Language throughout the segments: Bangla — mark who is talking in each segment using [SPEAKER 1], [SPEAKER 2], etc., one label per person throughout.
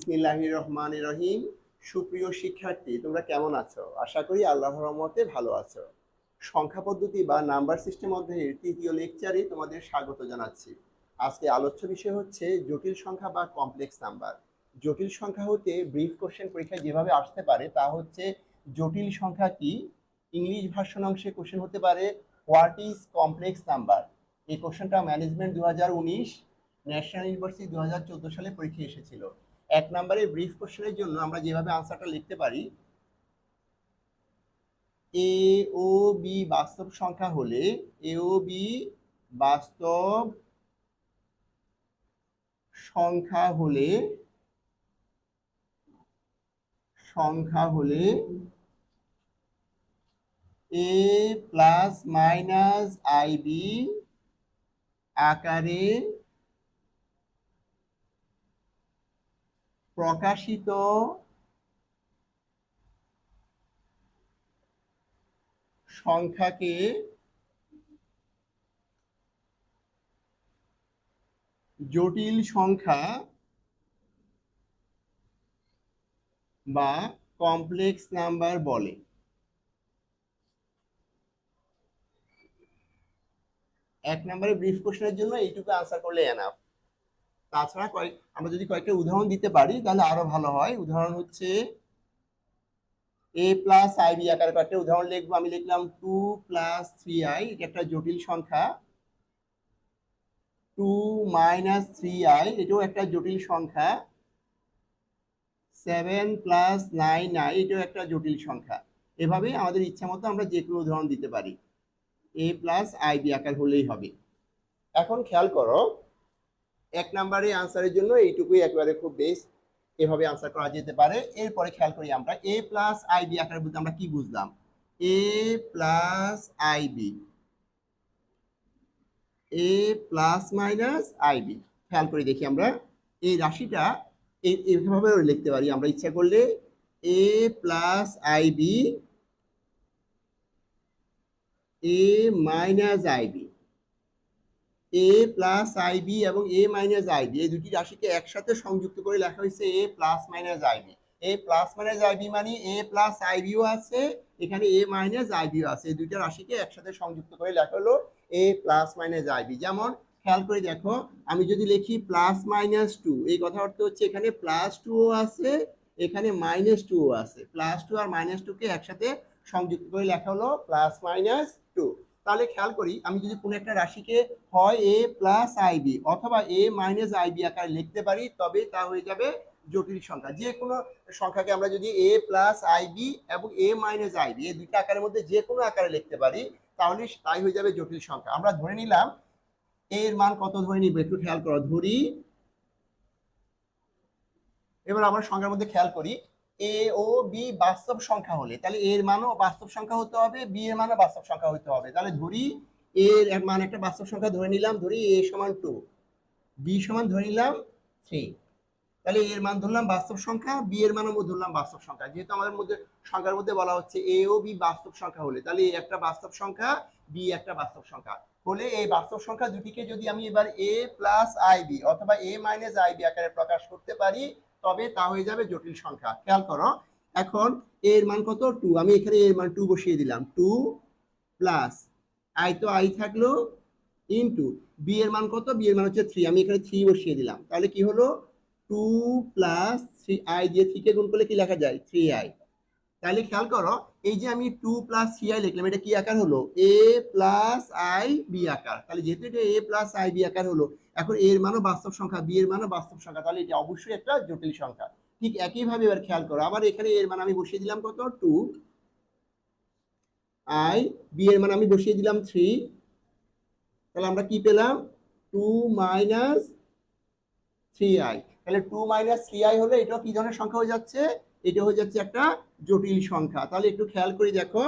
[SPEAKER 1] বিসমিল্লাহির রহমানির রহিম। সুপ্রিয় শিক্ষার্থী, তোমরা কেমন আছো? আশা করি আল্লাহর রহমতে ভালো আছো। সংখ্যা পদ্ধতি বা নাম্বার সিস্টেম অধ্যায়ের তৃতীয় লেকচারে তোমাদের স্বাগত জানাচ্ছি। আজকে আলোচ্য বিষয় হচ্ছে জটিল সংখ্যা বা কমপ্লেক্স নাম্বার। জটিল সংখ্যা হতে ব্রিফ কোশ্চেন পরীক্ষায় যেভাবে আসতে পারে তা হচ্ছে, জটিল সংখ্যা কি? ইংলিশ ভার্সন অংশে কোশ্চেন হতে পারে, হোয়াট ইজ কমপ্লেক্স নাম্বার? এই কোশ্চেনটা ম্যানেজমেন্ট 2019, ন্যাশনাল ইউনিভার্সিটি 2014 সালে পরীক্ষায় এসেছিল। এক নম্বরের ব্রিফ কোশ্চেনের জন্য আমরা যেভাবে আনসারটা লিখতে পারি, এ ও বি বাস্তব সংখ্যা হলে এ ও বি বাস্তব সংখ্যা হলে এ প্লাস মাইনাস আইবি আকারে প্রকাশিত সংখ্যাকে জটিল সংখ্যা বা কমপ্লেক্স নাম্বার বলে। এক নম্বরে ব্রিফ কোশ্চেনের জন্য এইটুকু আনসার করলে এনাফ। তাছাড়া আমরা যদি কয়েকটা উদাহরণ দিতে পারি তাহলে আরো ভালো হয়। উদাহরণ হচ্ছে, এ প্লাস আইবি আকারে কয়েকটা উদাহরণ লিখবো। আমি লিখলাম 2 প্লাস 3i, এটা একটা জটিল সংখ্যা। 2 মাইনাস 3i, এটাও একটা জটিল সংখ্যা। 7 প্লাস 9i, এটাও একটা জটিল সংখ্যা। এভাবে আমাদের ইচ্ছা মতো আমরা যে কোনো উদাহরণ দিতে পারি, এ প্লাস আইবি আকার হলেই হবে। এখন খেয়াল করো, এক নম্বরে আনসারের জন্য এইটুকুই একেবারে খুব বেস্ট, এভাবে আনসার করা যেতে পারে। এরপরে খেয়াল করি আমরা এ প্লাস আইবি আকার বলতে আমরা কি বুঝলাম। এ প্লাস আইবি, এ প্লাস মাইনাস আইবি। খেয়াল করে দেখি আমরা এই রাশিটা এইভাবে লিখতে পারি আমরা ইচ্ছা করলে, এ প্লাস আইবি, এ মাইনাস আইবি। এ প্লাস আইবি এবং এ মাইনাস আইবি, এই দুটি রাশিকে একসাথে সংযুক্ত করে লেখা হয়েছে এ প্লাস মাইনাস আইবি। এ প্লাস মাইনাস আইবি মানে এ প্লাস আইবিও আছে, এখানে এ মাইনাস আইবিও আছে। এই দুইটা রাশিকে একসাথে সংযুক্ত করে লেখা হলো এ প্লাস মাইনাস আইবি। যেমন খেয়াল করে দেখো, আমি যদি লিখি প্লাস মাইনাস 2, এই কথা অর্থ হচ্ছে এখানে প্লাস 2ও আছে, এখানে মাইনাস 2ও আছে। প্লাস 2 আর মাইনাস 2 কে একসাথে সংযুক্ত করে লেখা হলো প্লাস মাইনাস 2। তাহলে খেয়াল করি, আমি যদি কোনো একটা রাশিকে হয় এ প্লাস আইবি অথবা এ মাইনাস আইবি আকারে লিখতে পারি, তবে তা হয়ে যাবে জটিল সংখ্যা। যে কোনো সংখ্যাকে আমরা যদি এ প্লাস আইবি এবং এ মাইনাস আইবি এই দুইটা আকারের মধ্যে যে কোনো আকারে লিখতে পারি, তাহলে তাই হয়ে যাবে জটিল সংখ্যা। আমরা ধরে নিলাম এর মান কত, ধরে নিব একটু খেয়াল করো। ধরি, এবার আমরা সংখ্যার মধ্যে খেয়াল করি, এ ও বি বাস্তব সংখ্যা হলে তাহলে এর মানও বাস্তব সংখ্যা হতে হবে, বি এর মানও বাস্তব সংখ্যা হতে হবে। তাহলে ধরি এর মান একটা বাস্তব সংখ্যা ধরে নিলাম, ধরি এ সমান 2, বি সমান ধরে নিলাম 3। তাহলে এর মান ধরলাম বাস্তব সংখ্যা, বি এর মানও ধরলাম বাস্তব সংখ্যা। যেহেতু আমাদের মধ্যে সংখ্যার মধ্যে বলা হচ্ছে এ ও বি বাস্তব সংখ্যা হলে, তাহলে এ একটা বাস্তব সংখ্যা, বি একটা বাস্তব সংখ্যা হলে, এই বাস্তব সংখ্যা দুটিকে যদি আমি এবার এ প্লাস আইবি অথবা এ মাইনাস আইবি আকারে প্রকাশ করতে পারি, তবে তা হয়ে যাবে জটিল সংখ্যা। খেয়াল করো, এখন এর মান কত, 2, আমি এখানে এর মান 2 বসিয়ে দিলাম। 2 প্লাস আই তো আই থাকলো, ইনটু বি এর মান কত, বি এর মান হচ্ছে 3, আমি এখানে 3 বসিয়ে দিলাম। তাহলে কি হলো, 2 প্লাস 3i দিয়ে 3 কে গুণ করলে কি লেখা যায়, 3i। তাহলে খেয়াল করো, এই যে আমি 2 প্লাস 3i লিখলাম, এটা কি আকার হলো, a প্লাস আই বি আকার। তাহলে যেহেতু এটা a প্লাস আই বি আকার হলো, এখন এর মানও বাস্তব সংখ্যা, বি এর মানও বাস্তব সংখ্যা, তাহলে এটা অবশ্যই একটা জটিল সংখ্যা। ঠিক একইভাবে এবার খেয়াল করো, আবার এখানে এর মান আমি বসিয়ে দিলাম কত, 2 আই, বি এর মান আমি বসিয়ে দিলাম 3। তাহলে আমরা কি পেলাম, 2 মাইনাস 3i। তাহলে 2 মাইনাস 3i হলে এটাও কি ধরনের সংখ্যা হয়ে যাচ্ছে, এটা হয়ে যাচ্ছে একটা জটিল সংখ্যা। তাহলে একটু খেয়াল করে দেখো,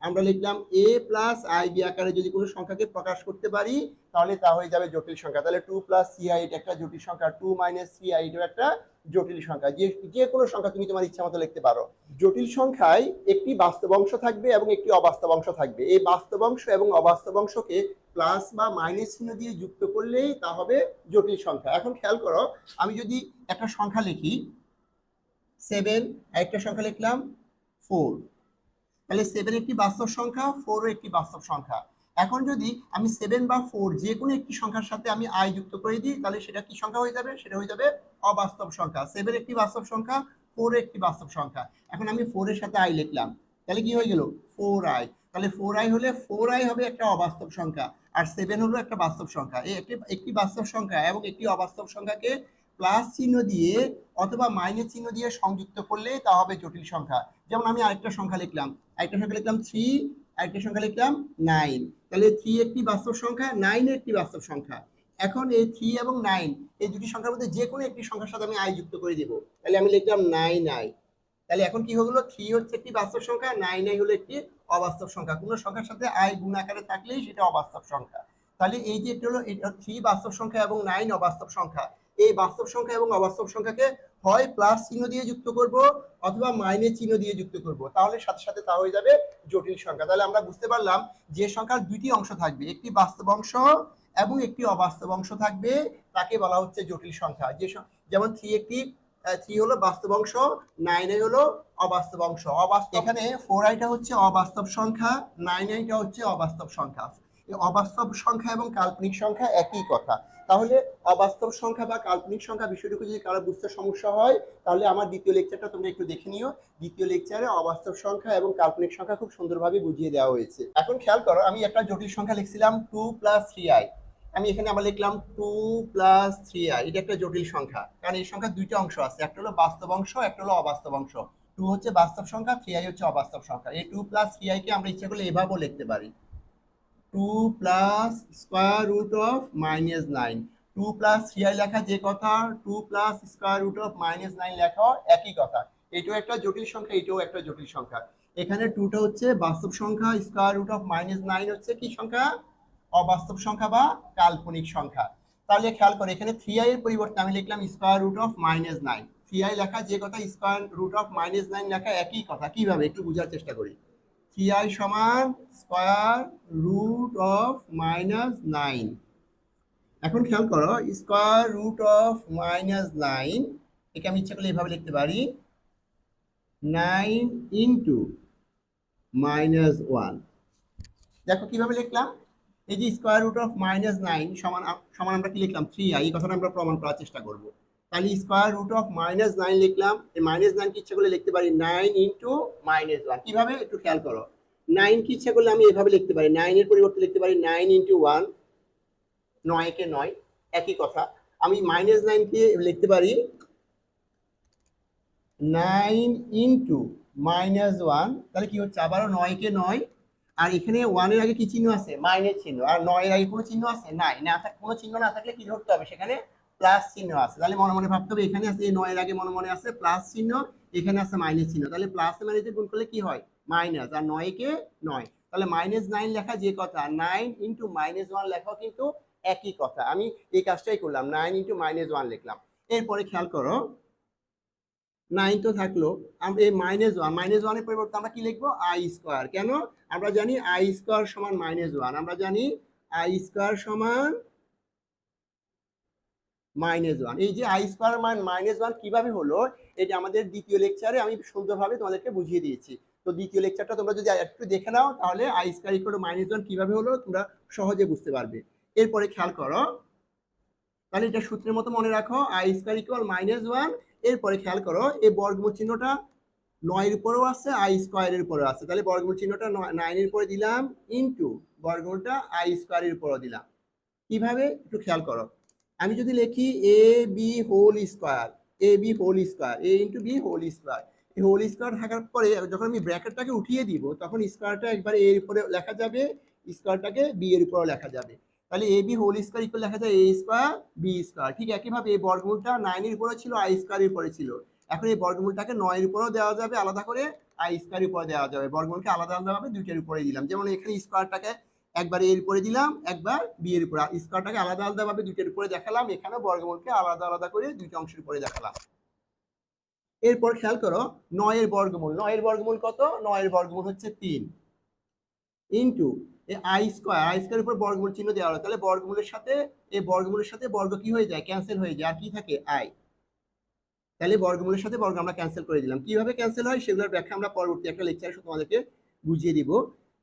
[SPEAKER 1] আমরা লিখলাম এ প্লাস আই বি আকারে যদি কোনো সংখ্যাকে প্রকাশ করতে পারি, তাহলে তা হয়ে যাবে জটিল সংখ্যা। তাহলে 2 প্লাস 3i এটা একটা জটিল সংখ্যা, 2 মাইনাস 3i এটা একটা জটিল সংখ্যা। যে কোনো সংখ্যা তুমি তোমার ইচ্ছা মতো লিখতে পারো। জটিল সংখ্যায় একটি বাস্তব অংশ থাকবে এবং একটি অবাস্তব অংশ থাকবে। এই বাস্তব অংশ এবং অবাস্তব অংশকে প্লাস বা মাইনাস চিহ্ন দিয়ে যুক্ত করলেই তা হবে জটিল সংখ্যা। এখন খেয়াল করো, আমি যদি একটা সংখ্যা লিখি, 7, আরেকটা সংখ্যা লিখলাম 4। তাহলে 7 একটি বাস্তব সংখ্যা, 4 একটি বাস্তব সংখ্যা। এখন যদি আমি 7 বা 4 যে কোনো একটি সংখ্যার সাথে আমি i যুক্ত করে দিই, তাহলে সেটা কি সংখ্যা হয়ে যাবে? সেটা হয়ে যাবে অবাস্তব সংখ্যা। 7 একটি বাস্তব সংখ্যা, 4 একটি বাস্তব সংখ্যা। এখন আমি 4 এর সাথে i লিখলাম, তাহলে কি হয়ে গেল? 4i। তাহলে 4i হলে 4i হবে একটা অবাস্তব সংখ্যা, আর 7 হলো একটা বাস্তব সংখ্যা। এই একটি বাস্তব সংখ্যা এবং একটি অবাস্তব সংখ্যাকে প্লাস চিহ্ন দিয়ে অথবা মাইনাস চিহ্ন দিয়ে সংযুক্ত করলে তা হবে জটিল সংখ্যা। যেমন আমি আরেকটা সংখ্যা লিখলাম, 3, আরেকটা সংখ্যা লিখলাম 9। তাহলে 3 একটি বাস্তব সংখ্যা, 9 একটি বাস্তব সংখ্যা। এখন এই 3 এবং 9 এই দুটি সংখ্যার মধ্যে যে কোনো একটি সংখ্যার সাথে আমি i যুক্ত করে দিব। তাহলে আমি লিখলাম 9i। তাহলে এখন কি হলো? 3 হচ্ছে একটি বাস্তব সংখ্যা, 9i হলো একটি অবাস্তব সংখ্যা। কোনো সংখ্যার সাথে i গুণ আকারে থাকলেই সেটা অবাস্তব সংখ্যা। তাহলে এই যে এটা হলো 3 বাস্তব সংখ্যা এবং 9 অবাস্তব সংখ্যা। এই বাস্তব সংখ্যা এবং অবাস্তব সংখ্যাকে হয় প্লাস চিহ্ন দিয়ে যুক্ত করব অথবা মাইনাস চিহ্ন দিয়ে যুক্ত করব, তাহলে সাথে সাথে তা হয়ে যাবে জটিল সংখ্যা। তাহলে আমরা বুঝতে পারলাম যে সংখ্যার দুটি অংশ থাকবে, একটি বাস্তব অংশ এবং একটি অবাস্তব অংশ থাকবে, তাকে বলা হচ্ছে জটিল সংখ্যা। যেমন 3 হলো বাস্তব অংশ, 9i হলো অবাস্তব অংশ। এখানে 4iটা হচ্ছে অবাস্তব সংখ্যা, 9iটা হচ্ছে অবাস্তব সংখ্যা। অবাস্তব সংখ্যা এবং কাল্পনিক সংখ্যা একই কথা। তাহলে অবাস্তব সংখ্যা বা কাল্পনিক সংখ্যা বিষয়টুকু যদি কারো বুঝতে সমস্যা হয়, তাহলে আমার দ্বিতীয় লেকচারটা তোমরা একটু দেখে নিও। দ্বিতীয় লেকচারে অবাস্তব সংখ্যা এবং কাল্পনিক সংখ্যা খুব সুন্দরভাবে বুঝিয়ে দেওয়া হয়েছে। এখন খেয়াল করো, আমি একটা জটিল সংখ্যা লিখছিলাম 2 + 3i। আমি এখানে আবার লিখলাম 2 + 3i। এটা একটা জটিল সংখ্যা, কারণ এই সংখ্যার দুইটা অংশ আছে, একটা হলো বাস্তব অংশ, একটা হলো অবাস্তব অংশ। 2 হচ্ছে বাস্তব সংখ্যা, 3i হচ্ছে অবাস্তব সংখ্যা। এই 2 + 3i কে আমরা ইচ্ছা করলে এভাবেও লিখতে পারি, 2 + √(-9)। 2 + 3i লেখা যে কথা, 2 + √(-9) লেখা একই কথা। এটাও একটা জটিল সংখ্যা, এটাও একটা জটিল সংখ্যা। এখানে 2টা হচ্ছে বাস্তব সংখ্যা, √(-9) হচ্ছে কি সংখ্যা? অবাস্তব সংখ্যা বা কাল্পনিক সংখ্যা। তাহলে খেয়াল করে, এখানে 3i এর পরিবর্তে আমি লিখলাম √(-9). 3i লেখা যে কথা, √(-9) লেখা একই কথা। কিভাবে একটু বোঝার চেষ্টা করি। 3i সমান √(-9). এখন খেয়াল করো, √(-9) একে আমি ইচ্ছা করলে এভাবে লিখতে পারি, 9 × -1। দেখো কিভাবে লিখলাম, এই যে √(-9) সমান সমান আমরা কি লিখলাম? 3i। এই কথাটা আমরা প্রমাণ করার চেষ্টা করব। তাহলে √(-9) লিখলাম, এই -9 কি ইচ্ছা করলে লিখতে পারি 9 × -1। কিভাবে একটু খেয়াল করো, 9 কি ইচ্ছা করলে আমি এভাবে লিখতে পারি, 9 এর পরিবর্তে লিখতে পারি 9 × 1, 9 কে 9, একই কথা। আমি -9 কে লিখতে পারি 9 × -1। তাহলে কি হচ্ছে? আবারও 9 কে 9, আর এখানে 1 এর আগে কি চিহ্ন আছে? মাইনাস চিহ্ন। আর 9 এর আগে কোনো চিহ্ন আছে? নাই। না কোনো চিহ্ন না থাকলে কি ধরতে হবে? সেখানে প্লাস চিহ্ন আছে। তাহলে মনে মনে ভাবতে হবে, এখানে আছে এই 9 এর আগে মনে মনে আছে প্লাস চিহ্ন, এখানে আছে মাইনাস চিহ্ন। তাহলে প্লাস এ মাইনাসে গুণ করলে কি হয়? মাইনাস। আর 9 কে 9, তাহলে -9 লেখা যে কথা, 9 × -1 লেখাও কিন্তু একই কথা। আমি এই কাজটাই করলাম, 9 × -1 লিখলাম। এরপরে খেয়াল করো, 9 তো থাকলো, আমরা এই -1 এর পরিবর্তে আমরা কি লিখবো? i²। কেন? আমরা জানি i² সমান -1। আমরা জানি i² সমান -1। এই যে i² মান -1 কিভাবে হলো, এটা আমাদের দ্বিতীয় লেকচারে আমি সুন্দরভাবে তোমাদেরকে বুঝিয়ে দিয়েছি। তো দ্বিতীয় লেকচারটা তোমরা যদি একটু দেখে নাও, তাহলে i² -1 কিভাবে হলো তোমরা সহজে বুঝতে পারবে। এরপরে খেয়াল করো, তাহলে এটা সূত্রের মতো মনে রাখো, i² -1। এরপরে খেয়াল করো, এই বর্গমূল চিহ্নটা 9 এর উপরেও আছে, i² এর উপরেও আছে। তাহলে বর্গমূল চিহ্নটা 9 এর উপরে দিলাম, ইনটু বর্গমূলটা i² এর উপরে দিলাম। কিভাবে একটু খেয়াল করো, আমি যদি লিখি ab whole square, ab whole square, a × b whole square. এই হোল স্কয়ার থাকার পরে যখন আমি ব্র্যাকেটটাকে উঠিয়ে দিব, তখন স্কয়ারটা একবার a এর উপরে লেখা যাবে, স্কয়ারটাকে b এর উপরে লেখা যাবে। তাহলে ab হোল স্কয়ার ইকুয়াল লেখা যায় a² b²। ঠিক একইভাবে এই বর্গমূলটা 9 এর উপরে ছিল, i² এর উপরে ছিল। এখন এই বর্গমূলটাকে 9 এর উপরেও দেওয়া যাবে আলাদা করে, i² এর উপরে দেওয়া যাবে। বর্গমূলকে আলাদা আলাদাভাবে দুইটার উপরে দিলাম। যেমন এখানে স্কয়ারটাকে একবার এর উপরে দিলাম, একবার বি এর উপরে। স্কয়ারটাকে আলাদা আলাদাভাবে দুইটার উপরে দেখালাম, এখানে বর্গমূলকে আলাদা আলাদা করে দুইটা অংশের উপরে দেখালাম। এরপর খেয়াল করো, 9 এর বর্গমূল, 9 এর বর্গমূল কত? 9 এর বর্গমূল হচ্ছে 3, ইনটু এই i² উপর বর্গমূল চিহ্ন দেওয়া হলো। তাহলে বর্গমূলের সাথে এই বর্গমূলের সাথে বর্গ কি হয়ে যায়? ক্যান্সেল হয়ে যায়, আর কি থাকে? i। তাহলে বর্গমূলের সাথে বর্গ আমরা ক্যান্সেল করে দিলাম। কিভাবে ক্যান্সেল হয় সেগুলোর ব্যাখ্যা আমরা পরবর্তী একটা লেকচারে তোমাদেরকে বুঝিয়ে দিব।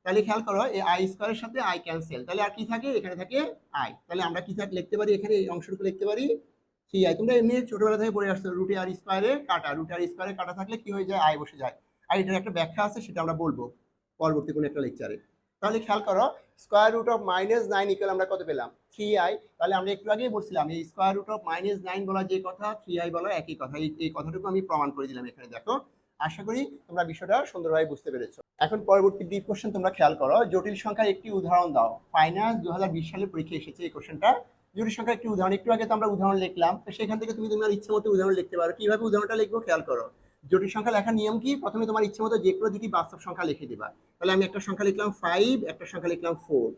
[SPEAKER 1] তাহলে খেয়াল করো, এই আই স্কোয়ারের সাথে আই ক্যান্সেল, তাহলে আর কি থাকে, এখানে থাকে আই। তাহলে আমরা কি লিখতে পারি, এখানে এই অংশটুকু লিখতে পারি 3i। তোমরা এমনি ছোটবেলা থেকে পড়ে আসছো, রুটে আর স্কোয়ারে কাটা, রুটে আর স্কোয়ারে কাটা থাকলে কি হয়ে যায়, আই বসে যায়। আর এটার একটা ব্যাখ্যা আছে, সেটা আমরা বলবো পরবর্তী কোনো একটা লেকচারে। তাহলে খেয়াল করো, স্কোয়ার রুট অফ -9 ইকুয়াল আমরা কত পেলাম, 3i। তাহলে আমরা একটু আগেই বলছিলাম এই স্কোয়ার রুট অফ -9 বলা যে কথা, 3i বলা একই কথা। এই কথাটুকু আমি প্রমাণ করে দিলাম এখানে, দেখো। আশা করি তোমরা বিষয়টা সুন্দরভাবে বুঝতে পেরেছো। এখন পরবর্তী ব্রিফ কোশ্চেন তোমরা খেয়াল করো, জটিল সংখ্যার একটি উদাহরণ দাও। ফাইনান্স 2020 সালে পরীক্ষা এসেছে এই কোশ্চেনটা। জটিল সংখ্যার একটি উদাহরণ, একটু আগে তো আমরা উদাহরণ লিখলাম, তো সেখান থেকে তুমি তোমার ইচ্ছে মতো উদাহরণ লিখতে পারো। কিভাবে উদাহরণটা লিখবো খেয়াল করো। জটিল সংখ্যা লেখার নিয়ম কি, প্রথমে তোমার ইচ্ছে মতো যে কোনো দুটি বাস্তব সংখ্যা লিখে দিবা। তাহলে আমি একটা সংখ্যা লিখলাম 5, একটা সংখ্যা লিখলাম 4।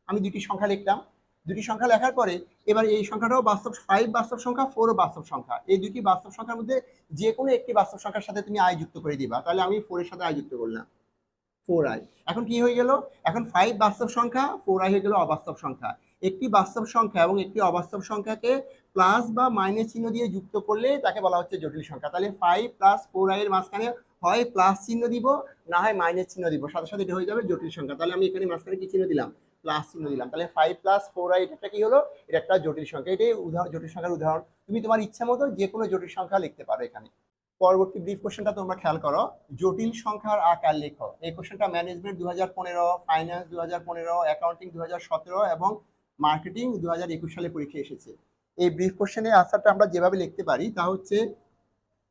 [SPEAKER 1] আমি দুটি সংখ্যা লিখলাম। দুটি সংখ্যা লেখার পরে এবার এই সংখ্যাটাও বাস্তব, 5 বাস্তব সংখ্যা, 4 ও বাস্তব সংখ্যা। এই দুটি বাস্তব সংখ্যার মধ্যে যে কোনো একটি বাস্তব সংখ্যার সাথে তুমি আই যুক্ত করে দিবা। তাহলে আমি 4 এর সাথে আই যুক্ত করলাম, 4i। এখন কি হয়ে গেল, এখন 5 বাস্তব সংখ্যা, 4i হয়ে গেল অবাস্তব সংখ্যা। একটি বাস্তব সংখ্যা এবং একটি অবাস্তব সংখ্যাকে প্লাস বা মাইনাস চিহ্ন দিয়ে যুক্ত করলে তাকে বলা হচ্ছে জটিল সংখ্যা। তাহলে 5 প্লাস 4i এর মাঝখানে হয় প্লাস চিহ্ন দিব, না হয় মাইনাস চিহ্ন দিব, সাথে সাথে এটা হয়ে যাবে জটিল সংখ্যা। তাহলে আমি এখানে মাঝখানে কি চিহ্ন দিলাম, প্লাস চিহ্ন দিলাম। তাহলে 5 প্লাস 4i এটা কি হলো, এটা একটা জটিল সংখ্যা। এটাই উদাহরণ, জটিল সংখ্যার উদাহরণ। তুমি তোমার ইচ্ছা মতো যে কোনো জটিল সংখ্যা লিখতে পারো এখানে। পরবর্তী ব্রিফ কোশ্চেনটা তোমরা খেয়াল করো, জটিল সংখ্যার আকার লেখো। এই কোশ্চেনটা ম্যানেজমেন্ট 2015, ফাইন্যান্স 2015, অ্যাকাউন্টিং 2017 এবং মার্কেটিং 2021 সালে পরীক্ষা এসেছে। এই ব্রিফ কোশ্চেনের আনসারটা আমরা যেভাবে লিখতে পারি তা হচ্ছে,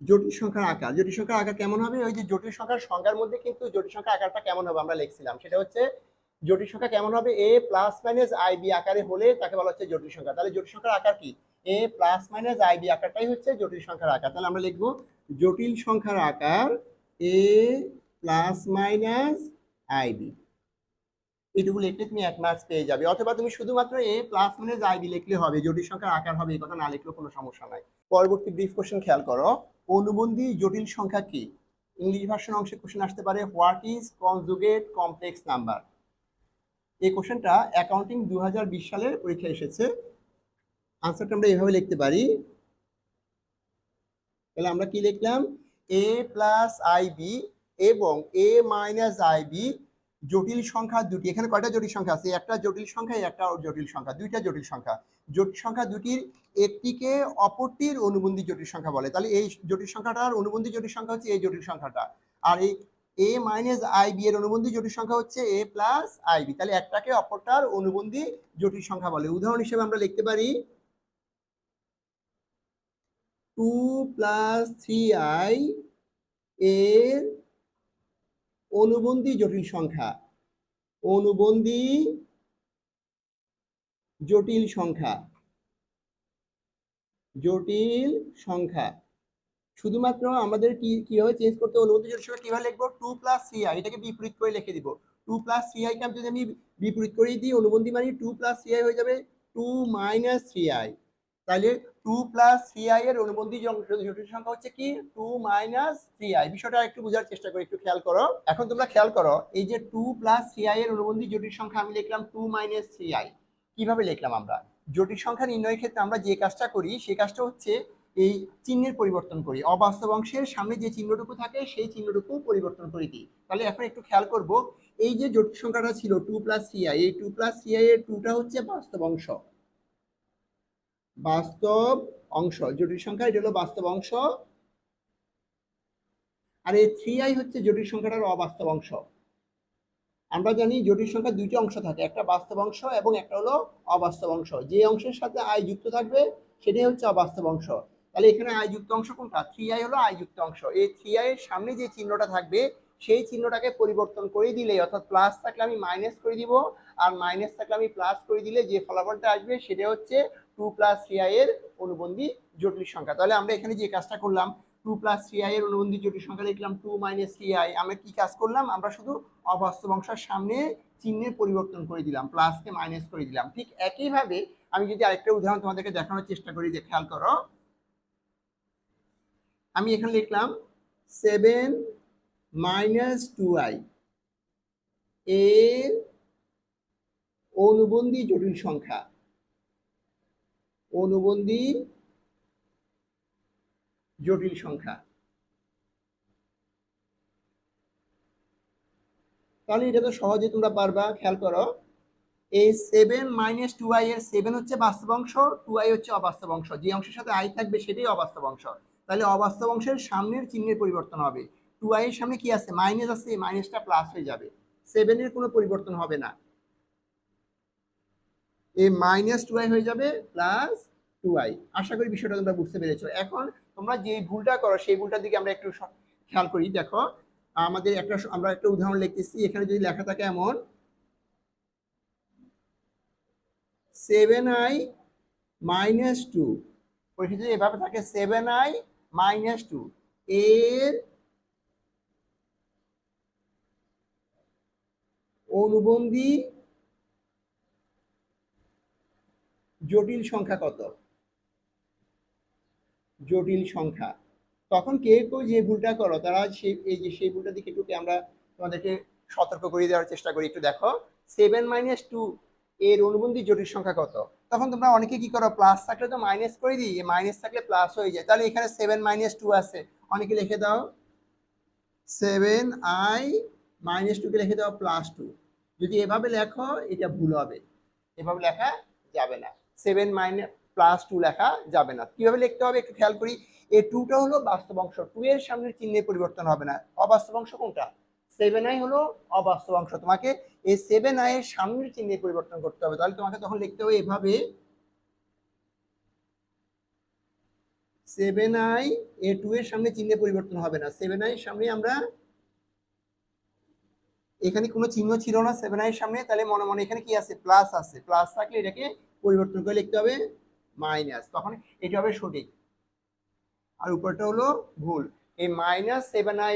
[SPEAKER 1] জটিল সংখ্যার আকার। জটিল সংখ্যার আকার কেমন হবে, ওই যে জটিল সংখ্যার সংজ্ঞার মধ্যে কিন্তু জটিল সংখ্যার আকারটা কেমন হবে আমরা লিখছিলাম, সেটা হচ্ছে জটিল সংখ্যা কেমন হবে, a plus minus I B আকারে হলে তাকে বলা হচ্ছে জটিল সংখ্যা। তাহলে জটিল সংখ্যার আকার কি, a plus minus I B আকারটাই হচ্ছে জটিল সংখ্যার আকার। তাহলে আমরা লিখবো জটিল সংখ্যার আকার a plus minus I B. এইটুকু লিখলে তুমি 1 মার্কস পেয়ে যাবে। অথবা তুমি শুধুমাত্র a plus minus I B লিখলে হবে, জটিল সংখ্যার আকার হবে এই কথা না লিখলেও কোনো সমস্যা নাই। পরবর্তী ব্রিফ কোশ্চেন খেয়াল করো, অনুবন্ধী জটিল সংখ্যা কি। ইংলিশ ভার্সন অংশে কোশ্চেন আসতে পারে, what is conjugate complex number. এই কোশ্চেনটা অ্যাকাউন্টিং 2020 সালের পরীক্ষা এসেছে। আনসারটা আমরা এভাবে লিখতে পারি। তাহলে আমরা কি লিখলাম, a প্লাস আই বি এবং a মাইনাস আই বি জটিল সংখ্যা দুটি। এখানে কয়টা জটিল সংখ্যা আছে, একটা জটিল সংখ্যা, একটা জটিল সংখ্যা, দুইটা জটিল সংখ্যা। জটিল সংখ্যা দুটির একটিকে অপরটির অনুবন্ধী জটিল সংখ্যা বলে। তাহলে এই জটিল সংখ্যাটার অনুবন্ধী জটিল সংখ্যা হচ্ছে এই জটিল সংখ্যাটা, আর এই a মাইনাস আই বি এর অনুবন্ধী জটিল সংখ্যা হচ্ছে a প্লাস আই বি। তাহলে একটাকে অপরটার অনুবন্ধী জটিল সংখ্যা বলে। উদাহরণ হিসেবে আমরা লিখতে পারি 2 প্লাস 3i এর অনুবন্ধী জটিল সংখ্যা, অনুবন্ধী জটিল সংখ্যা, জটিল সংখ্যা। শুধুমাত্র আমাদের কিভাবে চেঞ্জ করতে, অনুবন্ধী জটিল সংখ্যা কিভাবে লিখবো, 2 প্লাস 3i এটাকে বিপরীত করে লিখে দিব। 2 প্লাস 3i কে যদি আমি বিপরীত করে দিই, অনুবন্ধী মানে 2 প্লাস 3i হয়ে যাবে 2 মাইনাস 3i। তাহলে 2 প্লাস 3i এর অনুবন্ধী জটিল সংখ্যা হচ্ছে কি, 2 মাইনাস 3i। বিষয়টা একটু বোঝার চেষ্টা করি, একটু খেয়াল করো। এখন তোমরা খেয়াল করো, এই যে 2 প্লাস 3i এর অনুবন্ধী জটিল সংখ্যা আমি লিখলাম 2 মাইনাস 3i। কিভাবে লিখলাম আমরা, জটিল সংখ্যা নির্ণয়ের ক্ষেত্রে আমরা যে কাজটা করি সেই কাজটা হচ্ছে এই চিহ্নের পরিবর্তন করি। অবাস্তব অংশের সামনে যে চিহ্নটুকু থাকে সেই চিহ্নটুকু পরিবর্তন করে দিই। তাহলে এখন একটু খেয়াল করব, এই যে জটিল সংখ্যাটা ছিল 2 প্লাস 3i, এই 2 প্লাস 3i এর 2টা হচ্ছে বাস্তব অংশ, বাস্তব অংশ। জটিল সংখ্যা এটা হলো বাস্তব অংশ, আর এই 3i হচ্ছে জটিল সংখ্যাটার অবাস্তব অংশ। আমরা জানি জটিল সংখ্যা দুইটি অংশ থাকে, একটা বাস্তব অংশ এবং একটা হলো অবাস্তব অংশ। যে অংশের সাথে আই যুক্ত থাকবে সেটাই হচ্ছে অবাস্তব অংশ। তাহলে এখানে আই যুক্ত অংশ কোনটা, 3i হলো আই যুক্ত অংশ। এই 3i এর সামনে যে চিহ্নটা থাকবে সেই চিহ্নটাকে পরিবর্তন করে দিলে, অর্থাৎ প্লাস থাকলে আমি মাইনাস করে দিব, আর মাইনাস থাকলে আমি প্লাস করে দিলে যে ফলাফলটা আসবে সেটা হচ্ছে 2 প্লাস 3i এর অনুবন্ধী জটিল সংখ্যা। তাহলে আমরা এখানে যে কাজটা করলাম, 2 প্লাস 3i এর অনুবন্ধী জটিল সংখ্যা লিখলাম 2 মাইনাস 3i। আমরা কি কাজ করলাম, আমরা শুধু অবাস্তব অংশের সামনে চিহ্নের পরিবর্তন করে দিলাম, প্লাসকে মাইনাস করে দিলাম। ঠিক একইভাবে আমি যদি আরেকটা উদাহরণ তোমাদেরকে দেখানোর চেষ্টা করি, যে খেয়াল করো, আমি এখানে লিখলাম 7 মাইনাস 2i এর অনুবন্ধী জটিল সংখ্যা, অনুবন্ধী জটিল সংখ্যা। তাহলে এটা তো সহজে তোমরা পারবা, খেয়াল করো। এই 7 - 2i এর 7 হচ্ছে বাস্তব অংশ, 2i হচ্ছে অবাস্তব অংশ। যে অংশের সাথে i থাকবে সেটাই অবাস্তব অংশ। তাহলে অবাস্তব অংশের সামনের চিহ্নের পরিবর্তন হবে। 2i এর সামনে কি আছে? মাইনাস আছে, এই মাইনাসটা প্লাস হয়ে যাবে। 7 এর কোনো পরিবর্তন হবে না, এই -2i হয়ে যাবে +2i। আশা করি বিষয়টা তোমরা বুঝতে পেরেছো। এখন তোমরা যে ভুলটা করো সেই ভুলটার দিকে আমরা একটু খেয়াল করি। দেখো, আমরা একটা উদাহরণ লিখতেছি। এখানে যদি লেখা থাকে এমন 7i - 2, পরীক্ষা যদি এভাবে থাকে 7i - 2 এর অনুবন্ধী জটিল সংখ্যা কত? জটিল সংখ্যা। তখন কেউ কেউ যে ভুলটা করো তারা সেই ভুলটা দিকে একটু আমরা তোমাদেরকে সতর্ক করে দেওয়ার চেষ্টা করি। একটু দেখো, 7 - 2 এর অনুবন্ধী জটিল সংখ্যা কত? তখন তোমরা অনেকে কি করো, প্লাস থাকলে তো মাইনাস করে দিই, মাইনাস থাকলে প্লাস হয়ে যায়। তাহলে এখানে 7 - 2 আছে, অনেকে লিখে দাও 7i - 2 কে লিখে দাও +2। যদি এভাবে লেখো এটা ভুল হবে, এভাবে লেখা যাবে না। 7 +2 লেখা যাবে না। কিভাবে লিখতে হবে একটু খেয়াল করি। এই 2টা হলো বাস্তব অংশ, 2 এর সামনের চিহ্নের পরিবর্তন হবে না। অবাস্তব অংশ কোনটা? 7i হলো অবাস্তব অংশ। তোমাকে এই 7i এর সামনের চিহ্নের পরিবর্তন করতে হবে। তাহলে তোমাকে তখন লিখতে হবে এভাবে 7i, এই 2 এর সামনে চিহ্নের পরিবর্তন হবে না। 7i এর সামনে আমরা, এখানে কোনো চিহ্ন ছিল না 7i এর সামনে, তাহলে মনে মনে এখানে কি আছে? প্লাস আছে। প্লাস থাকলে এটাকে পরিবর্তন করে লিখতে হবে মাইনাস, তখন এটা হবে সঠিক। আর উপরটা হলো ভুল। এই -7i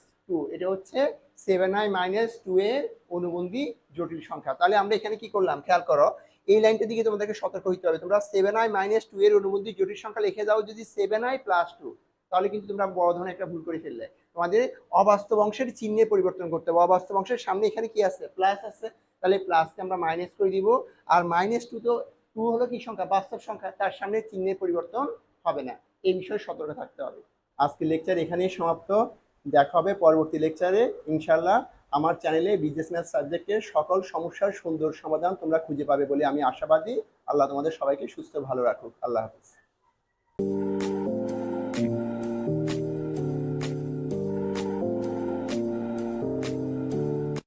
[SPEAKER 1] - 2 এটা হচ্ছে 7i - 2 এর অনুবন্ধী জটিল সংখ্যা। তাহলে আমরা এখানে কি করলাম খেয়াল করো, এই লাইনটার দিকে তোমাদেরকে সতর্ক হইতে হবে। তোমরা 7i - 2 এর অনুবন্ধী জটিল সংখ্যা লিখে দাও যদি 7i + 2, তাহলে কিন্তু তোমরা বড় ধরনের একটা ভুল করে ফেললে। তোমাদের অবাস্তব অংশের চিহ্নে পরিবর্তন করতে হবে। অবাস্তব অংশের সামনে এখানে কি আছে? প্লাস আছে, তাহলে প্লাসকে আমরা মাইনাস করে দিব। আর -2 তো, 2 হলো কি সংখ্যা? বাস্তব সংখ্যা, তার সামনে চিহ্নের পরিবর্তন হবে না। এই বিষয়ে সতর্ক থাকতে হবে। আজকে লেকচার এখানেই সমাপ্ত। দেখা হবে পরবর্তী লেকচারে ইনশাল্লাহ। আমার চ্যানেলে বিজনেস ম্যাথ সাবজেক্টের সকল সমস্যার সুন্দর সমাধান তোমরা খুঁজে পাবে বলে আমি আশাবাদী। আল্লাহ তোমাদের সবাইকে সুস্থ ভালো রাখুক। আল্লাহ হাফেজ।